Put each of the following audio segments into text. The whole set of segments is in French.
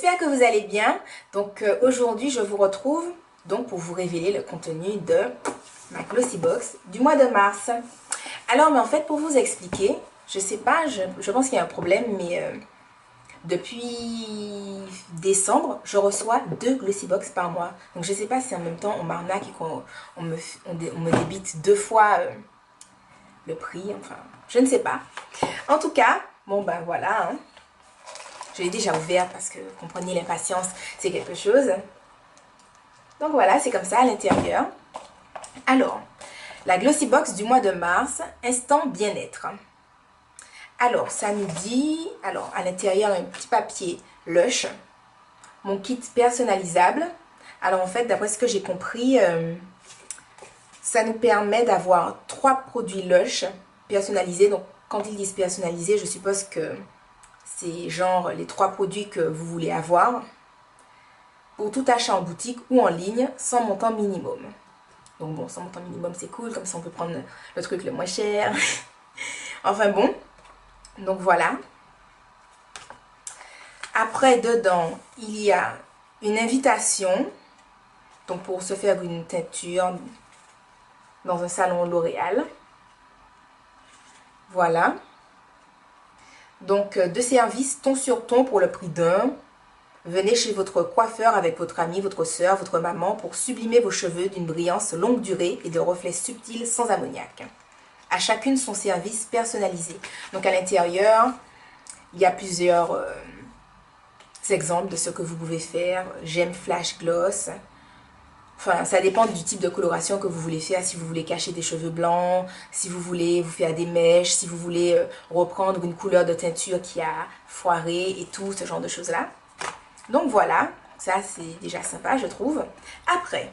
j'espère que vous allez bien. Donc aujourd'hui, je vous retrouve donc pour vous révéler le contenu de ma Glossy Box du mois de mars. Alors, mais en fait, pour vous expliquer, je sais pas, je pense qu'il y a un problème, mais depuis décembre, je reçois 2 Glossy Box par mois. Donc je sais pas si en même temps on m'arnaque et qu'on me débite 2 fois le prix, enfin, je ne sais pas. En tout cas, bon ben voilà, hein. Je l'ai déjà ouvert parce que, vous comprenez, l'impatience, c'est quelque chose. Donc voilà, c'est comme ça à l'intérieur. Alors, la Glossy Box du mois de mars, instant bien-être. Alors, ça nous dit, alors à l'intérieur, un petit papier Lush, mon kit personnalisable. Alors en fait, d'après ce que j'ai compris, ça nous permet d'avoir 3 produits Lush personnalisés. Donc, quand ils disent personnalisés, je suppose que c'est genre les 3 produits que vous voulez avoir pour tout achat en boutique ou en ligne sans montant minimum. Donc bon, sans montant minimum, c'est cool, comme ça on peut prendre le truc le moins cher. Enfin bon, donc voilà. Après, dedans, il y a une invitation, donc pour se faire une teinture dans un salon L'Oréal. Voilà. Donc, 2 services ton sur ton pour le prix d'un. Venez chez votre coiffeur avec votre amie, votre soeur, votre maman pour sublimer vos cheveux d'une brillance longue durée et de reflets subtils sans ammoniac. À chacune son service personnalisé. Donc à l'intérieur, il y a plusieurs exemples de ce que vous pouvez faire. Gemme flash gloss. Enfin, ça dépend du type de coloration que vous voulez faire. Si vous voulez cacher des cheveux blancs, si vous voulez vous faire des mèches, si vous voulez reprendre une couleur de teinture qui a foiré et tout, ce genre de choses-là. Donc voilà, ça c'est déjà sympa je trouve. Après,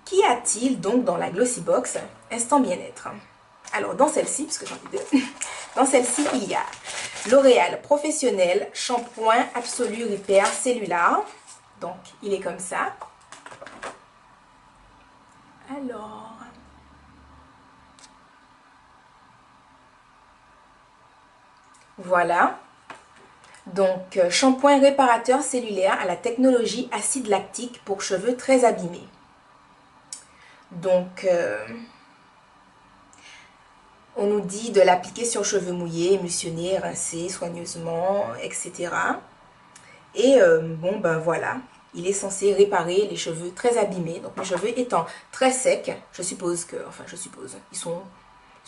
qu'y a-t-il donc dans la Glossy Box Instant Bien-être? Alors dans celle-ci, parce que j'en ai 2, dans celle-ci il y a L'Oréal Professionnel Shampoing Absolu Repair Cellular. Donc il est comme ça. Alors... voilà. Donc, shampoing réparateur cellulaire à la technologie acide lactique pour cheveux très abîmés. Donc, on nous dit de l'appliquer sur cheveux mouillés, émulsionner, rincer soigneusement, etc. Et bon, ben voilà, il est censé réparer les cheveux très abîmés. Donc, les cheveux étant très secs, je suppose que, enfin, je suppose, ils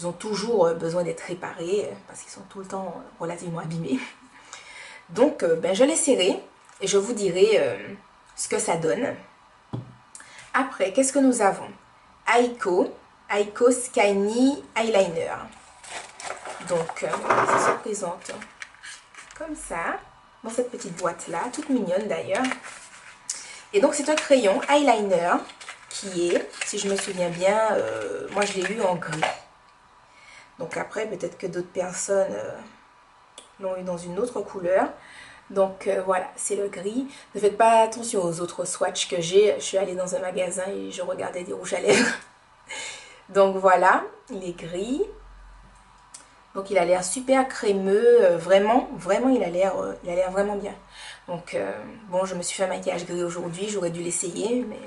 ont toujours besoin d'être réparés parce qu'ils sont tout le temps relativement abîmés. Donc, ben, je l'essaierai et je vous dirai ce que ça donne. Après, qu'est-ce que nous avons? Aiko Skyny Eyeliner. Donc, ça se présente comme ça, dans cette petite boîte-là, toute mignonne d'ailleurs. Et donc, c'est un crayon eyeliner qui est, si je me souviens bien, moi je l'ai eu en gris. Donc après, peut-être que d'autres personnes l'ont eu dans une autre couleur. Donc voilà, c'est le gris. Ne faites pas attention aux autres swatchs que j'ai. Je suis allée dans un magasin et je regardais des rouges à lèvres. Donc voilà, il est gris. Donc il a l'air super crémeux. Vraiment, il a l'air vraiment bien. Donc bon, je me suis fait un maquillage gris aujourd'hui. J'aurais dû l'essayer, mais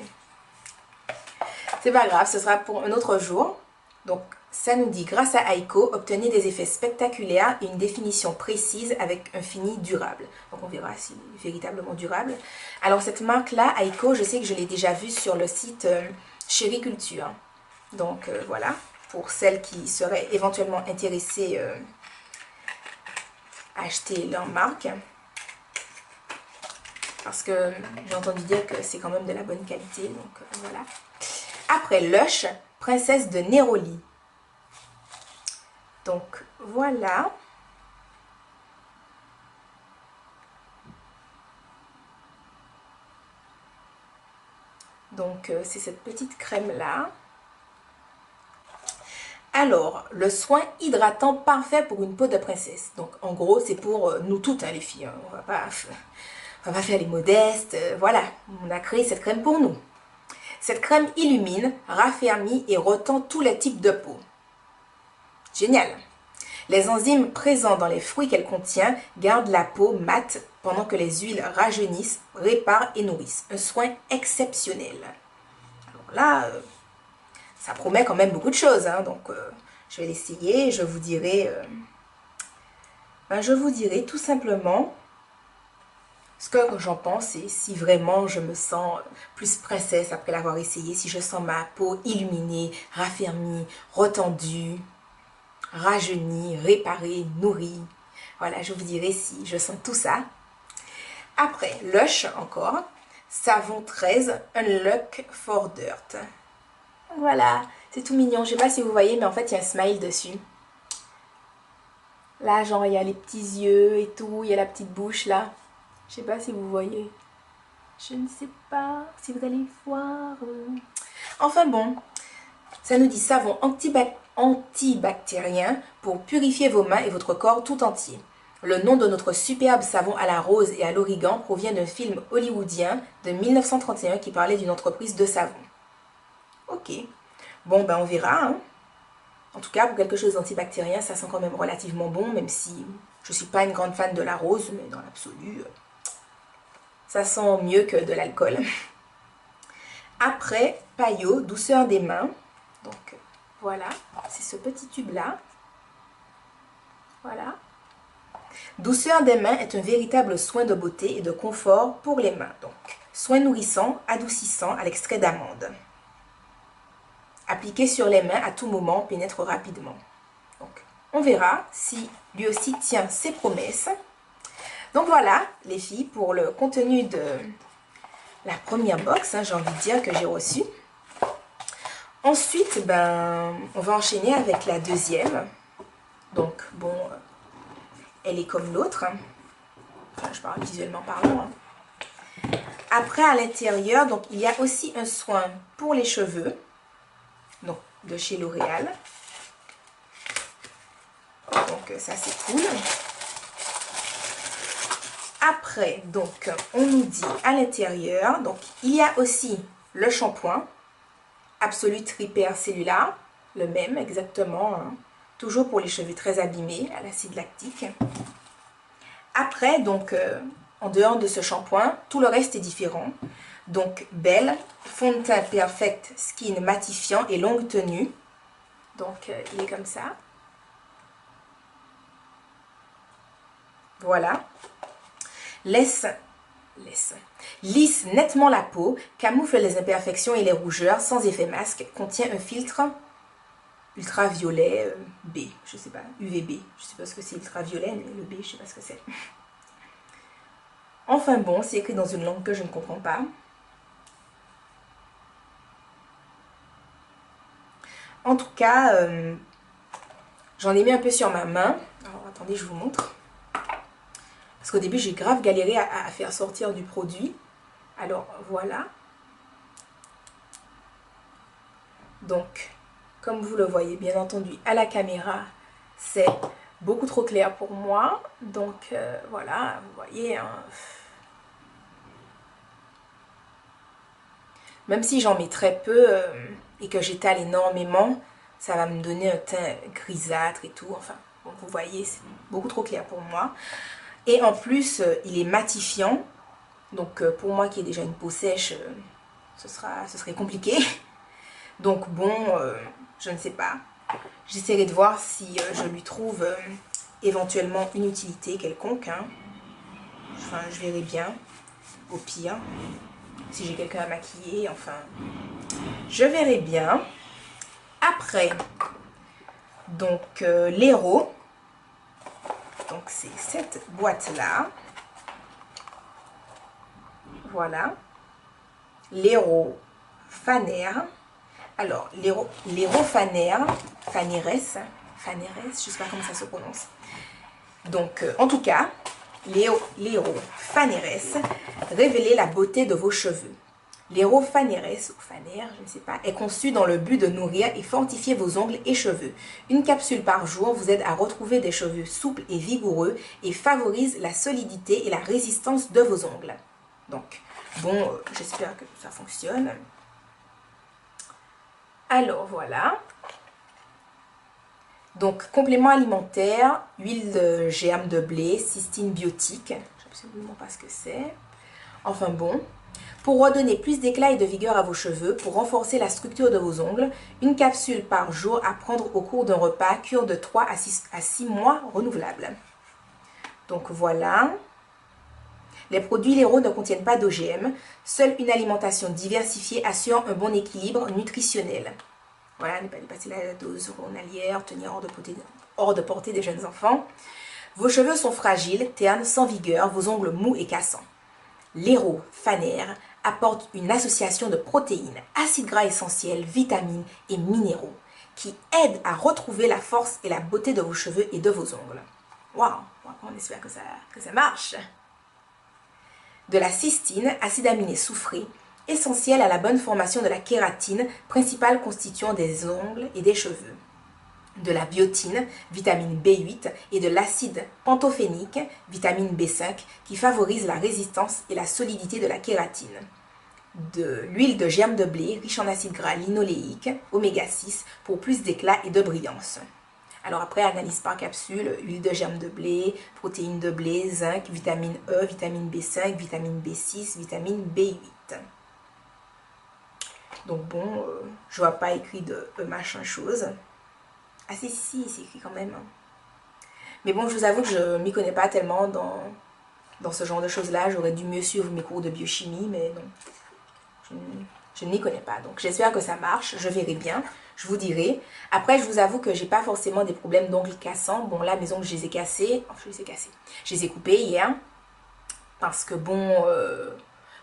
c'est pas grave. Ce sera pour un autre jour. Donc ça nous dit, grâce à Aiko, obtenez des effets spectaculaires et une définition précise avec un fini durable. Donc on verra s'il est véritablement durable. Alors cette marque-là, Aiko, je sais que je l'ai déjà vue sur le site Chériculture. Donc voilà, pour celles qui seraient éventuellement intéressées à acheter leur marque. Parce que j'ai entendu dire que c'est quand même de la bonne qualité. Donc voilà. Après, Lush, Princesse de Neroli. Donc voilà. Donc c'est cette petite crème là. Alors, le soin hydratant parfait pour une peau de princesse. Donc en gros c'est pour nous toutes hein, les filles. Hein. On va pas faire les modestes. Voilà, on a créé cette crème pour nous. Cette crème illumine, raffermit et retend tous les types de peau. Génial. Les enzymes présents dans les fruits qu'elle contient gardent la peau mate pendant que les huiles rajeunissent, réparent et nourrissent. Un soin exceptionnel. Alors là, ça promet quand même beaucoup de choses, hein, donc je vais l'essayer. Je vous dirai tout simplement ce que j'en pense et si vraiment je me sens plus princesse après l'avoir essayé, si je sens ma peau illuminée, raffermie, retendue, rajeunie, réparée, nourrie. Voilà, je vous dirai si je sens tout ça. Après, Lush encore, savon 13, Unlock for Dirt. Voilà, c'est tout mignon. Je sais pas si vous voyez, mais en fait, il y a un smile dessus. Là, genre, il y a les petits yeux et tout, il y a la petite bouche là. Je sais pas si vous voyez. Je ne sais pas si vous allez voir. Enfin bon, ça nous dit savon antibactérien pour purifier vos mains et votre corps tout entier. Le nom de notre superbe savon à la rose et à l'origan provient d'un film hollywoodien de 1931 qui parlait d'une entreprise de savon. Ok. Bon, ben on verra. Hein. En tout cas, pour quelque chose d'antibactérien, ça sent quand même relativement bon, même si je ne suis pas une grande fan de la rose, mais dans l'absolu, ça sent mieux que de l'alcool. Après, Payot, douceur des mains. Donc, voilà, c'est ce petit tube-là. Voilà. Douceur des mains est un véritable soin de beauté et de confort pour les mains. Donc, soin nourrissant, adoucissant à l'extrait d'amande. Appliqué sur les mains à tout moment, pénètre rapidement. Donc, on verra si lui aussi tient ses promesses. Donc voilà, les filles, pour le contenu de la première box, hein, j'ai envie de dire, que j'ai reçue. Ensuite, ben, on va enchaîner avec la deuxième. Donc, bon, elle est comme l'autre. Enfin, je parle visuellement parlant. Hein. Après, à l'intérieur, donc il y a aussi un soin pour les cheveux. Donc, de chez L'Oréal. Donc, ça, c'est cool. Après, donc, on nous dit à l'intérieur, donc, il y a aussi le shampoing. Absolute Repair Cellular, le même exactement, hein, toujours pour les cheveux très abîmés à l'acide lactique. Après, donc, en dehors de ce shampoing, tout le reste est différent. Donc, Belle, fond de teint Perfect Skin matifiant et longue tenue. Donc, il est comme ça. Voilà. Lisse nettement la peau, camoufle les imperfections et les rougeurs sans effet masque, contient un filtre ultraviolet B, je sais pas, UVB, je sais pas ce que c'est ultraviolet, mais le B, je sais pas ce que c'est. Enfin bon, c'est écrit dans une langue que je ne comprends pas. En tout cas, j'en ai mis un peu sur ma main. Alors attendez, je vous montre. Parce qu'au début, j'ai grave galéré à faire sortir du produit. Alors, voilà. Donc, comme vous le voyez, bien entendu, à la caméra, c'est beaucoup trop clair pour moi. Donc, voilà, vous voyez. Hein. Même si j'en mets très peu et que j'étale énormément, ça va me donner un teint grisâtre et tout. Enfin, bon, vous voyez, c'est beaucoup trop clair pour moi. Et en plus, il est matifiant. Donc pour moi qui ai déjà une peau sèche, ce serait compliqué. Donc bon, je ne sais pas. J'essaierai de voir si je lui trouve éventuellement une utilité quelconque. Hein. Enfin, je verrai bien. Au pire, si j'ai quelqu'un à maquiller, enfin, je verrai bien. Après, donc l'Hero. Donc c'est cette boîte-là. Voilà. L'Hero Faner. Alors, l'Hero Faner, Faneres, je ne sais pas comment ça se prononce. Donc, en tout cas, l'Hero Faneres, révélez la beauté de vos cheveux. L'Hero Faneres, ou Faner, je ne sais pas, est conçu dans le but de nourrir et fortifier vos ongles et cheveux. Une capsule par jour vous aide à retrouver des cheveux souples et vigoureux et favorise la solidité et la résistance de vos ongles. Donc, bon, j'espère que ça fonctionne. Alors, voilà. Donc, complément alimentaire, huile de germe de blé, cystine biotique. Je ne sais absolument pas ce que c'est. Enfin bon. Pour redonner plus d'éclat et de vigueur à vos cheveux, pour renforcer la structure de vos ongles, une capsule par jour à prendre au cours d'un repas, cure de 3 à 6 mois renouvelable. Donc voilà. Les produits Lero ne contiennent pas d'OGM. Seule une alimentation diversifiée assure un bon équilibre nutritionnel. Voilà, ne pas dépasser la dose journalière, tenir hors de portée des jeunes enfants. Vos cheveux sont fragiles, ternes, sans vigueur, vos ongles mous et cassants. Lero Faner apporte une association de protéines, acides gras essentiels, vitamines et minéraux qui aident à retrouver la force et la beauté de vos cheveux et de vos ongles. Waouh, on espère que ça marche. De la cystine, acide aminé soufré, essentiel à la bonne formation de la kératine, principal constituant des ongles et des cheveux. De la biotine, vitamine B8, et de l'acide pantophénique, vitamine B5, qui favorise la résistance et la solidité de la kératine. De l'huile de germe de blé, riche en acides gras linoléiques, oméga 6, pour plus d'éclat et de brillance. Alors après, analyse par capsule, huile de germe de blé, protéines de blé, zinc, vitamine E, vitamine B5, vitamine B6, vitamine B8. Donc bon, je vois pas écrit de machin chose. Ah si, c'est écrit quand même. Mais bon, je vous avoue que je m'y connais pas tellement dans ce genre de choses-là. J'aurais dû mieux suivre mes cours de biochimie, mais non. Je ne m'y connais pas. Donc j'espère que ça marche. Je verrai bien. Je vous dirai. Après, je vous avoue que j'ai pas forcément des problèmes d'ongles cassants. Bon, là, mes ongles, je les ai cassés. Enfin, je les ai cassés. Je les ai coupés hier. Parce que bon,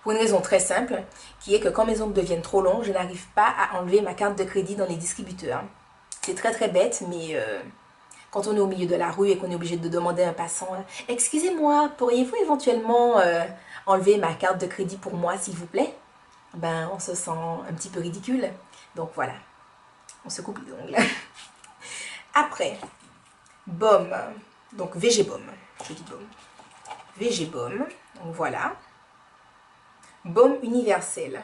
pour une raison très simple, qui est que quand mes ongles deviennent trop longs, je n'arrive pas à enlever ma carte de crédit dans les distributeurs. C'est très très bête, mais quand on est au milieu de la rue et qu'on est obligé de demander à un passant « Excusez-moi, pourriez-vous éventuellement enlever ma carte de crédit pour moi, s'il vous plaît ?» Ben, on se sent un petit peu ridicule. Donc voilà, on se coupe les ongles. Après, baume, donc VG-Baume, je dis baume. VG-Baume, donc voilà. Baume universel.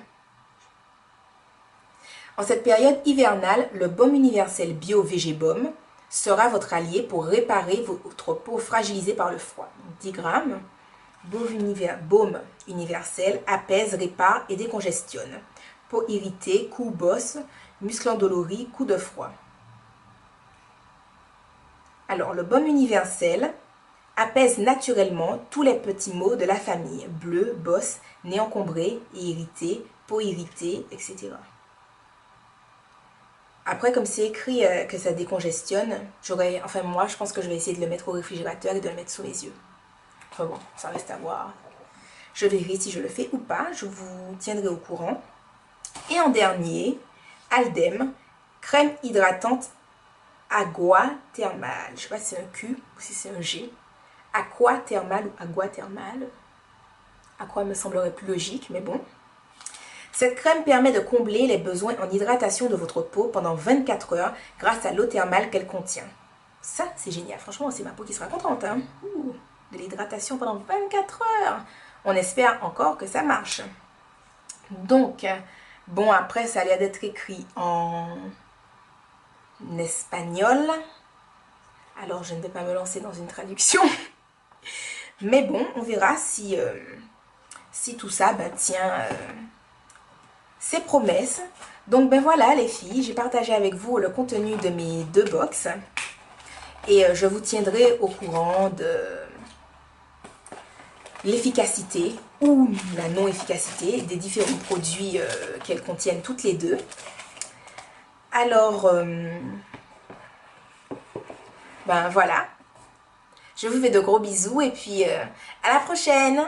En cette période hivernale, le baume universel bio VG-Baume sera votre allié pour réparer votre peau fragilisée par le froid. 10 grammes. Baume universel apaise, répare et décongestionne. Peau irritée, cou, bosse, muscles endoloris, coup de froid. Alors, le baume universel apaise naturellement tous les petits maux de la famille. Bleu, bosse, nez encombré et irrité, peau irritée, etc. Après, comme c'est écrit que ça décongestionne, enfin moi, je pense que je vais essayer de le mettre au réfrigérateur et de le mettre sous les yeux. Enfin bon, ça reste à voir. Je verrai si je le fais ou pas, je vous tiendrai au courant. Et en dernier, Aldem, crème hydratante Agua thermale. Je ne sais pas si c'est un Q ou si c'est un G. Aqua thermale ou Agua thermale. Aqua me semblerait plus logique, mais bon. Cette crème permet de combler les besoins en hydratation de votre peau pendant 24 heures grâce à l'eau thermale qu'elle contient. Ça, c'est génial. Franchement, c'est ma peau qui sera contente. Hein. De l'hydratation pendant 24 heures. On espère encore que ça marche. Donc, bon, après, ça a l'air d'être écrit en espagnol. Alors, je ne vais pas me lancer dans une traduction. Mais bon, on verra si tout ça tient ses promesses. Donc, ben voilà les filles, j'ai partagé avec vous le contenu de mes 2 box. Et je vous tiendrai au courant de l'efficacité ou la non-efficacité des différents produits qu'elles contiennent toutes les deux. Alors, ben voilà. Je vous fais de gros bisous et puis à la prochaine!